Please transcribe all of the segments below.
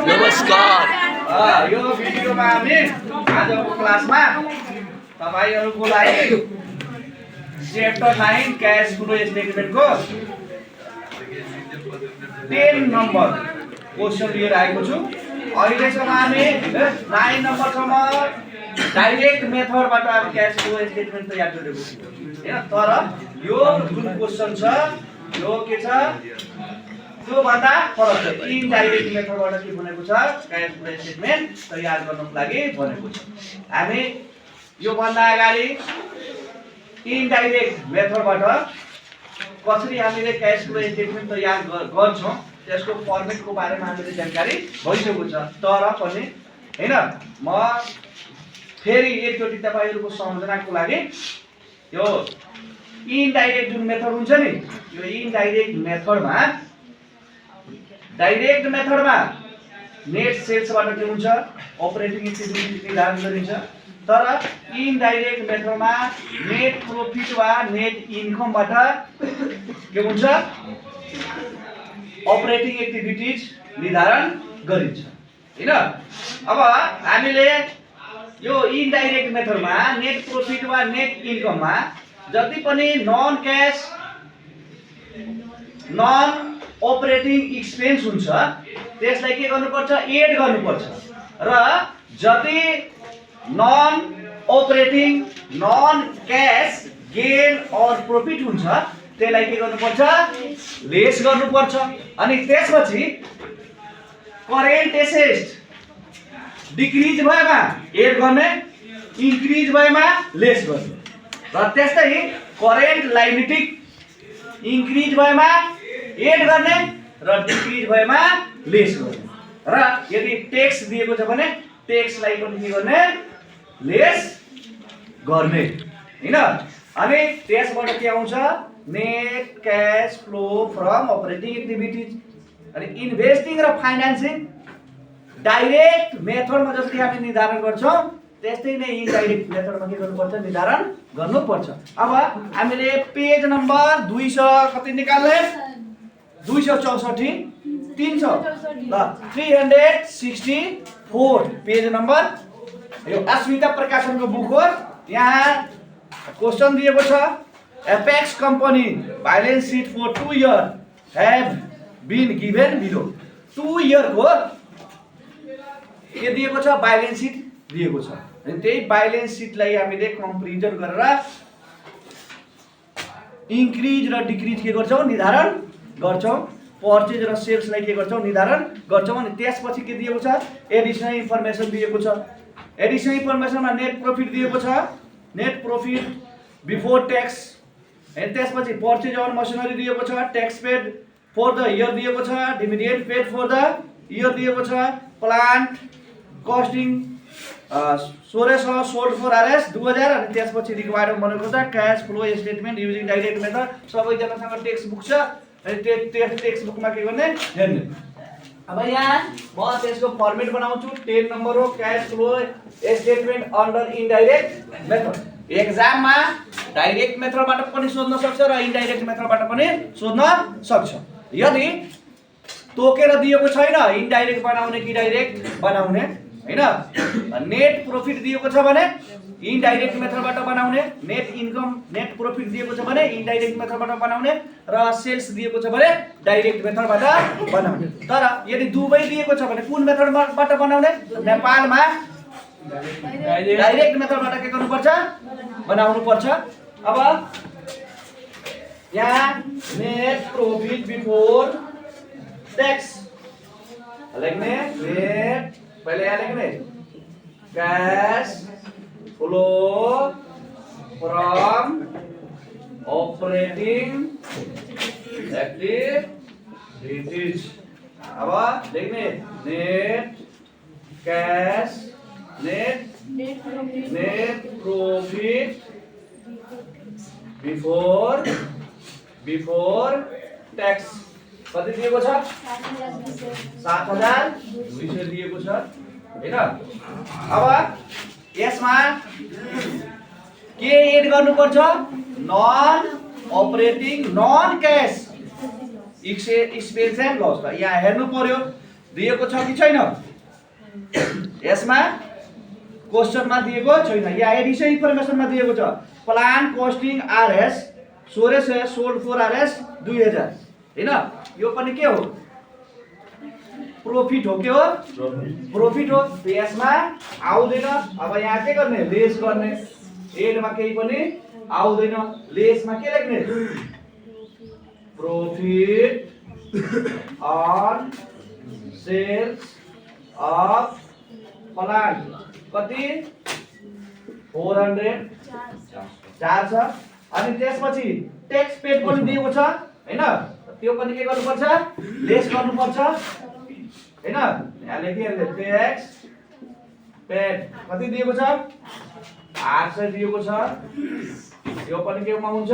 नमस्कार। यो भिडियोमा हामी आजको क्लासमा तपाईहरुको लागि च्याप्टर 9 क्याश फ्लो स्टेटमेन्टको 10 नम्बर क्वेशन लिएर आएको छु। अहिलेसम्म हामी 9 नम्बरसम्म डाइरेक्ट मेथडबाट अब क्याश फ्लो स्टेटमेन्ट तयार गरेको छौँ हैन। तर यो जुन क्वेशन छ यो के छ त्यो भन्दा फरक छ। इनडाइरेक्ट मेथडबाट के भनेको छ क्याश फ्लो स्टेटमेन्ट तयार गर्नको लागि भनेको छ। हामी यो भन्दा अगाडि इनडाइरेक्ट मेथडबाट कसरी हामीले क्याश फ्लो स्टेटमेन्ट तयार गर्छौं त्यसको फर्मेटको बारेमा हामीले जानकारी भइसकेको छ। तर पनि हैन म फेरि एकचोटी तपाईहरुको सम्झनाको लागि यो इनडाइरेक्ट जुन मेथड हुन्छ नि यो इनडाइरेक्ट मेथडमा डाइरेक्ट मेथडमा नेट सेल्सबाट के हुन्छ अपरेटिङ एक्टिभिटी निर्धारण गरिन्छ। तर इनडाइरेक्ट मेथडमा नेट प्रॉफिट वा नेट इन्कमबाट के हुन्छ अपरेटिङ एक्टिभिटीज निर्धारण गरिन्छ हैन। अब हामीले यो इनडाइरेक्ट मेथडमा नेट प्रॉफिट वा नेट इन्कममा जति पनि non cash non operating expense हुन्छ त्यसलाई के गर्नुपर्छ एड गर्नुपर्छ र जति non operating non cash gain or profit हुन्छ त्यसलाई के गर्नुपर्छ लेस गर्नुपर्छ। अनि त्यसपछि करेन्ट एसेट डिक्रिज भएमा एड गर्ने इन्क्रिज भएमा लेस गर्ने र त्यस्तै करेन्ट लायबिलिटी इन्क्रिज भएमा एड गर्ने र डिक्रिज भएमा लेस गर्ने र यदि ट्याक्स दिएको छ भने ट्याक्सलाई पनि के गर्ने लेस गर्ने हैन। अनि त्यसबाट के आउँछ net cash flow from operating activities. अनि इन्भेस्टिङ र फाइनान्सिङ डाइरेक्ट मेथडमा जसरी हामी निर्धारण गर्छौं त्यस्तै नै इनडाइरेक्ट मेथडमा के गर्नुपर्छ निर्धारण गर्नुपर्छ। अब हामीले पेज नम्बर 200 कति निकाल्ने 264 300 ल 364 पेज नम्बर यो अस्मिता प्रकाशनको बुक हो। यहाँ क्वेशन दिएको छ Apex company balance sheet for 2 years have been given below. 2 year को के दिएको छ बैलेंस शीट दिएको छ। अनि त्यही बैलेंस शीटलाई हामीले कम्पेरिजन गरेर इन्क्रिज र डिक्रिज के गर्छौं निर्धारण गर्छौं। पर्चेज र सेल्सलाई के गर्छौं निर्धारण गर्छौं। अनि त्यसपछि के दिएको छ एडिशनल इन्फर्मेसन दिएको छ। एडिशनल इन्फर्मेसनमा नेट प्रॉफिट दिएको छ नेट प्रॉफिट बिफोर ट्याक्स। अनि त्यसपछि पर्चेज अन मसिनरी दिएको छ tax paid for the year दिएको छ dividend paid for the year दिएको छ plant costing 1600 sold for R 2000। अनि त्यसपछि रिक्वायर्ड भनेको छ cash flow statement using direct method. सबैजनासँग टेक्स्ट बुक छ अनि टेक्स्ट बुकमा के गर्ने हेर्ने। अब यहाँ म त्यसको फर्मेट बनाउँछु 10 नम्बर हो cash flow statement under indirect method. एक्जाममा डाइरेक्ट मेथडबाट पनि सोध्न सक्छ र इनडाइरेक्ट मेथडबाट पनि सोध्न सक्छ। यदि तोकेर दिएको छैन इनडाइरेक्ट बनाउने कि डाइरेक्ट बनाउने हैन। नेट प्रॉफिट दिएको छ भने इनडाइरेक्ट मेथडबाट बनाउने नेट इन्कम नेट प्रॉफिट दिएको छ भने इनडाइरेक्ट मेथडबाट बनाउने र सेल्स दिएको छ भने डाइरेक्ट मेथडबाट बनाउने। तर यदि दुवै दिएको छ भने कुन मेथडबाट बनाउने नेपालमा डाइरेक्ट मेथडबाट के गर्नुपर्छ बनाउनु पर्छ। अब यहाँ नेट प्रॉफिट बिफोर टैक्स लेख्ने नेट पहिले यहाँ लेख्ने cash flow from operating activities. अब लेख्ने net cash net profit before tax कति दिएको छ 7200 दिएको छ हैन। अब यसमा के एड गर्नुपर्छ non operating non cash expense and loss. यहाँ हेर्नु पर्यो दिएको छ कि छैन? यसमा क्वेशनमा दिएको छैन। यहाँ एडिसन इन्फर्मेसनमा दिएको छ plan costing R 1600 sold for R 2000 हैन। यो पनि के हो? प्रॉफिट हो। के हो? प्रॉफिट हो। यसमा आउँदैन। अब यहाँ के गर्ने? लेस गर्ने। एडमा केही पनि आउँदैन। लेसमा के लेख्ने? Profit on sales of plant कति? 400 4 छ। अनि त्यसपछि ट्याक्स पेड पनि दिएको छ हैन। त्यो पनि के गर्नुपर्छ? लेस गर्नुपर्छ हैन। यहाँ लेखिहाल्ने ट्याक्स पेड कति दिएको छ? 800 दिएको छ। यो पनि केमा हुन्छ?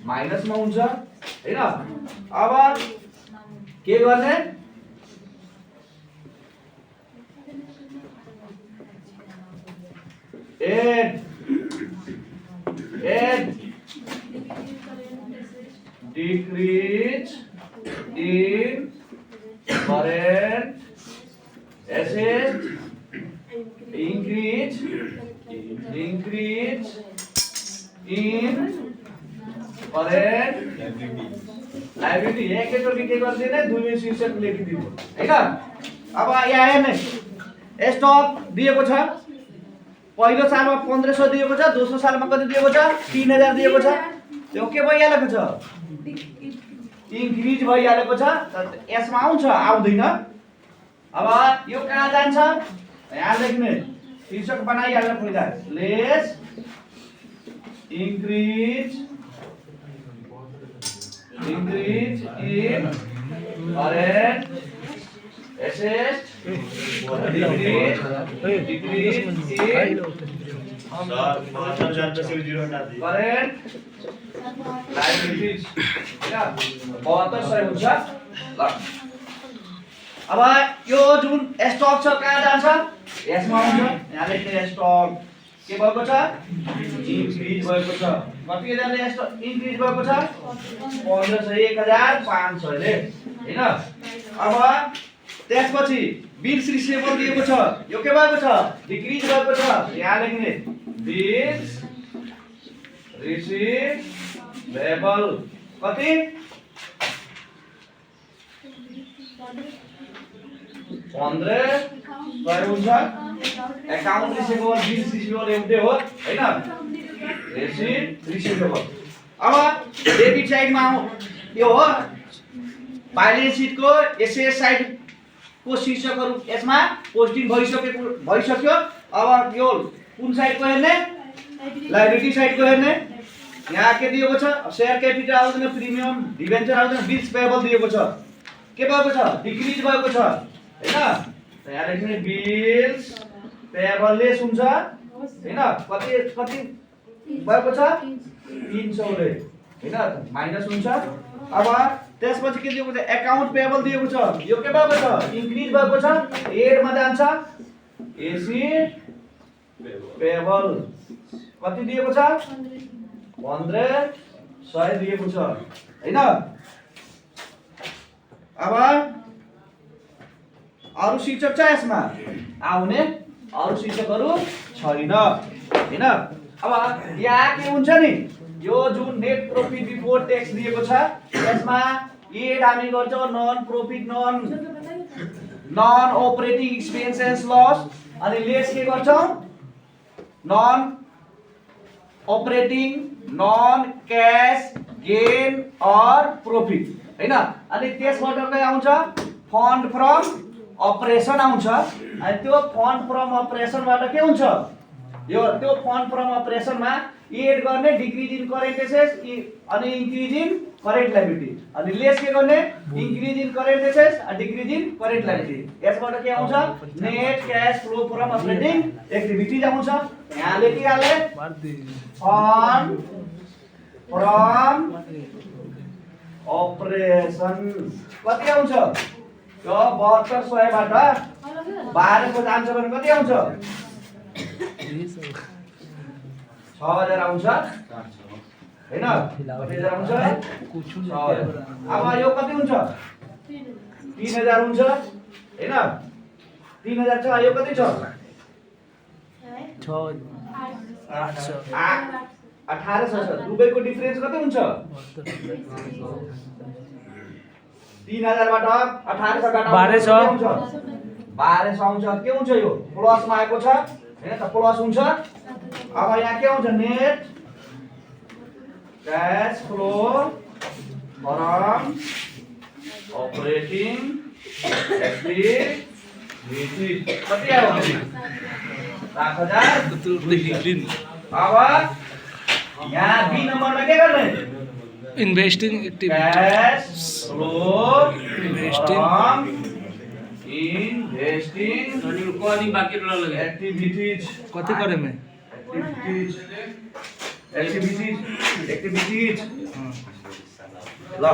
माइनसमा हुन्छ हैन। अब के गर्ने? Add decrease in current assets, increase in current liability। एकैचोटि के गर्दिने? दुई शीर्षक लेखिदिनु हैन। अब यहाँ हेर्ने स्टक दिएको छ। पहिलो सालमा 1500 दिएको छ। दोस्रो सालमा कति दिएको छ? 3000 दिएको छ। त्यो के भइहालेको छ? इन्क्रिज भइहालेको छ। यसमा आउँछ? आउँदैन। अब यो कहाँ जान्छ? यहाँ लेख्ने शीर्षक बनाइहाल्नु पहिला। Lace increase in current asset decrease in current liabilities हैन। 7200 हुन्छ। ल अब यो जुन स्टक छ कहाँ जान्छ? यसमा आउँछ। यहाँ लेख्ने स्टक के भएको छ? इन्क्रिज भएको छ। कति जाने स्टक इन्क्रिज भएको छ? 1500 1500 ले हैन। अब त्यसपछि बिल्स रिसिभेबल दिएको छ। यो के भएको छ? डिक्रिज भएको छ। यहाँ लेख्ने बिल्स रिसिभेबल कति? 1500 हुन्छ। अकाउन्ट रिसिभेबल बिल्स रिसिभेबल एउटै हो हैन। रिसिभेबल। अब डेबिट साइडमा यो हो ब्यालेन्स सिटको एसएस साइड को शीर्षकहरु यसमा पोस्टिङ भइसक्यो। अब यो कुन साइडको हेर्ने? लायबिलिटी साइडको हेर्ने। यहाँ के दिएको छ? शेयर क्यापिटल आउँदैन, प्रिमियम डिबेन्चर आउँदैन, बिल्स पेएबल दिएको छ। के भएको छ? डिक्रिज भएको छ हैन। यहाँ लेख्ने बिल्स पेएबल लेस हुन्छ हैन। कति कति भएको छ? 300 ले हैन, माइनस हुन्छ। अब त्यसपछि के दिएको छ? अकाउन्ट पेएबल दिएको छ। यो के भएको छ? इन्क्रिज भएको छ। एडमा जान्छ एसी पेएबल कति दिएको छ? 1500 दिएको छ हैन। अब अरु शीर्षक छ यसमा आउने? अरु शीर्षकहरु छैन हैन। अब यहाँ के हुन्छ नि? यो जुन नेट प्रॉफिट बिफोर टैक्स दिएको छ यसमा एड हामी गर्छौं non profit non operating expenses loss. अनि लेस के गर्छौं? Non operating non cash gain or profit हैन। अनि त्यसबाट के आउँछ? फन्ड फ्रम अपरेसन आउँछ। अनि त्यो फन्ड फ्रम अपरेसनबाट के हुन्छ? यो त्यो फन्ड फ्रम अपरेसनमा एड गर्ने डिक्रिज इन करेन्ट एसेट्स अनि इन्क्रिज इन करेन्ट लायबिलिटी। अनि लेस के गर्ने? इन्क्रिज इन करेन्ट एसेट्स अनि डिक्रिज इन करेन्ट लायबिलिटी। यसबाट के आउँछ? Net cash flow from operating activities आउँछ। यहाँ लेखिहाले फन्ड फ्रम अपरेसन कति आउँछ? यो 7200 बाट 1200 जान्छ भने कति आउँछ? 6000 आउँछ हैन। 6000 आउँछ। अब यो कति हुन्छ? 3000 हुन्छ हैन 3000 छ यो कति छ 1800 छ दुबईको डिफरेन्स कति हुन्छ 3000 बाट 1800 घटाउँदा 1200 आउँछ के हुन्छ यो प्लसमा आएको छ हैन त प्लस हुन्छ अब यहाँ के हुन्छ net cash flow from operating activities कति आयो 7000 अब यहाँ बी नम्बरमा के गर्ने investing cash flow from investing activities कति करे में activities ल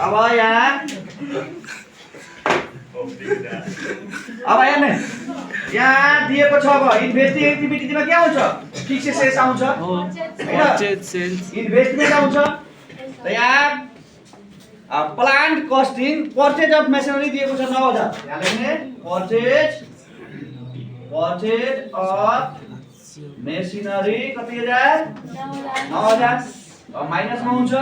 अब यहाँ यहाँ दिएको छ अब इन्भेस्टिङ एक्टिभिटीमा के आउँछ फिक्स सेल्स आउँछ परचेज सेल्स इन्भेस्टमेन्ट आउँछ त यहाँ plant costing purchase of machinery दिएको छ 9000 यहाँ लेख्ने परचेज अफ मेसिनरी कति हजार 9000 माइनसमा हुन्छ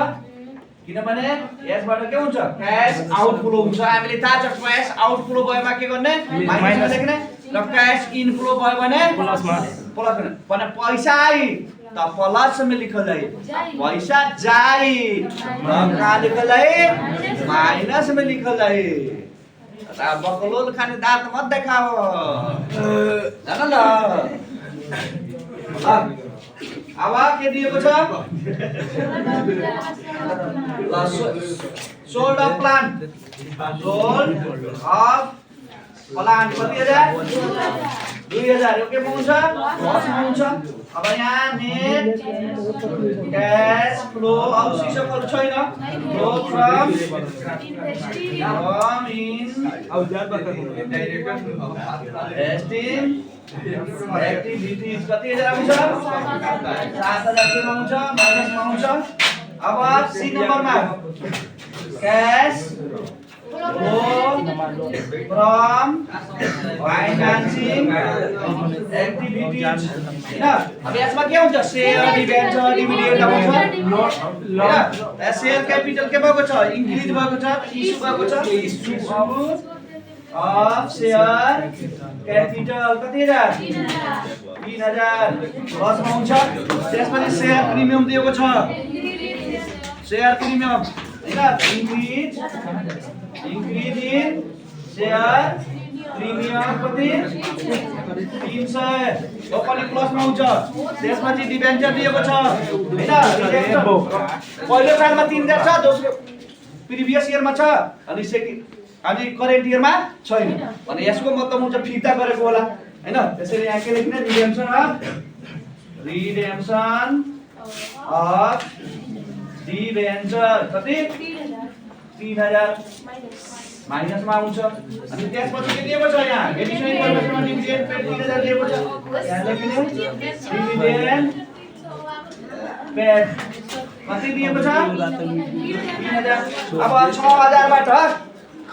किनभने यसबाट के हुन्छ क्याश आउटफ्लो हुन्छ हामीले थाहा छ क्याश आउटफ्लो भएमा के गर्ने माइनसमा लेख्ने र क्याश इनफ्लो भयो भने प्लसमा भने पैसा आई त प्लस में लिखल है पैसा जाई कहाँ लिखल है माइनस में लिखल है बकलोल खाने दांत मत देखाओ जान ल अब के दिएको छ सोल्ड अफ प्लान्ट कति हजार 2000 यो के हुन्छ लसमा हुन्छ अब यहाँ नेट क्याश फ्लो अब शीर्षकहरु छैन फ्लो फ्रम इन्भेस्टिङ एक्टिभिटीज कति हजार आउँछ 7000 के आउँछ माइनसमा आउँछ अब सी नम्बरमा क्याश from financing activities अब यसमा के हुन्छ शेयर डिबेन्चर डिभिडेन्ड आउँछ शेयर क्यापिटल के भएको छ इन्क्रिज भएको छ इस्यु भएको छ इस्यु अफ शेयर क्यापिटल कति हजार 3000 प्लसमा आउँछ त्यसपछि शेयर प्रिमियम दिएको छ शेयर प्रिमियम हैन increase in share premium कति 300 यो पनि प्लसमा आउँछ त्यसपछि डिबेन्चर दिएको छ हैन पहिलो सालमा 3000 छ दोस्रो प्रिभियस इयरमा छ अनि अनि करेन्ट इयरमा छैन भने यसको मतलब हुन्छ फिर्ता गरेको होला हैन त्यसैले यहाँ के लेख्ने रिडेम्पसन अफ डिबेन्चर कति 3000 माइनसमा आउँछ अनि त्यसपछि के दिएको छ यहाँ एडिसनल इन्फर्मेसनमा डिभिडेन्ड पे 3000 दिएको छ यहाँ लेख्ने डिभिडेन्ड पे कति दिएको छ 3000 अब 6000 बाट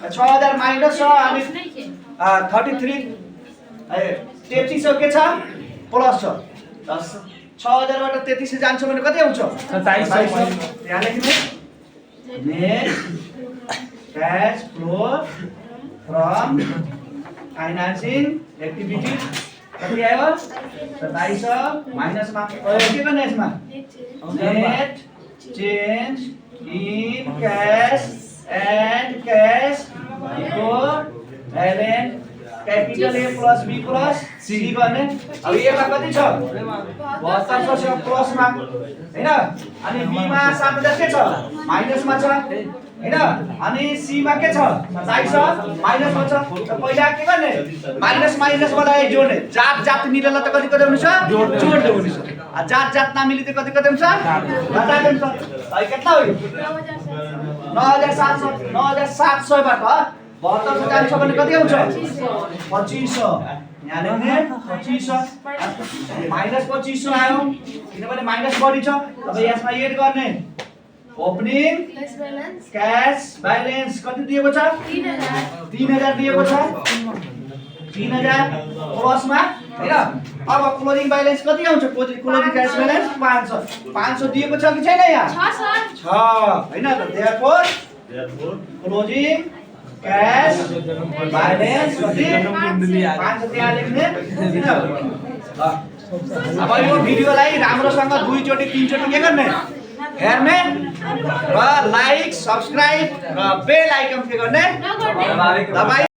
6000 माइनस छ अनि 33 3300 के छ प्लस छ 6000 बाट 3300 जान्छ भने कति आउँछ 2700 यहाँ लेख्ने net cash flow from financing activities कति आयो 2700 माइनसमा के गर्ने यसमा net change in cash and cash equivalent capital A plus B plus C गर्ने अब A मा कति छ 7200 छ प्लसमा हैन अनि B मा 7000 के छ माइनसमा छ हैन अनि C मा के छ 2700 माइनसमा छ त पहिला के गर्ने माइनस माइनस मलाई जोड्ने जात जात मिलेला त कति कति हुन्छ जोड्दै हुन्छ आ जात जात नमिले त कति कति हुन्छ घटाइ हुन्छ है केतना हो 9700 बाट 7200 जान्छ भने कति आउँछ 2500 यहाँ लेख्ने 2500 माइनस 2500 आयो किनभने माइनस बढी छ अब यसमा एड गर्ने opening Cash balance cash balance कति दिएको छ 3000 3000 दिएको छ 3000 प्लसमा हैन अब क्लोजिङ ब्यालेन्स कति आउँछ क्लोजिङ क्याश ब्यालेन्स 500 दिएको छ कि छैन यहाँ 6 सर छ हैन त देयरफोर क्लोजिङ क्याश ब्यालेन्स कति 500 त्यहाँ लेख्ने हैन ल अब यो भिडियोलाई राम्रोसँग दुईचोटी तीनचोटी के गर्ने हेर्ने र लाइक सब्स्क्राइब र बेल आइकन के गर्ने नगर्ने दबाई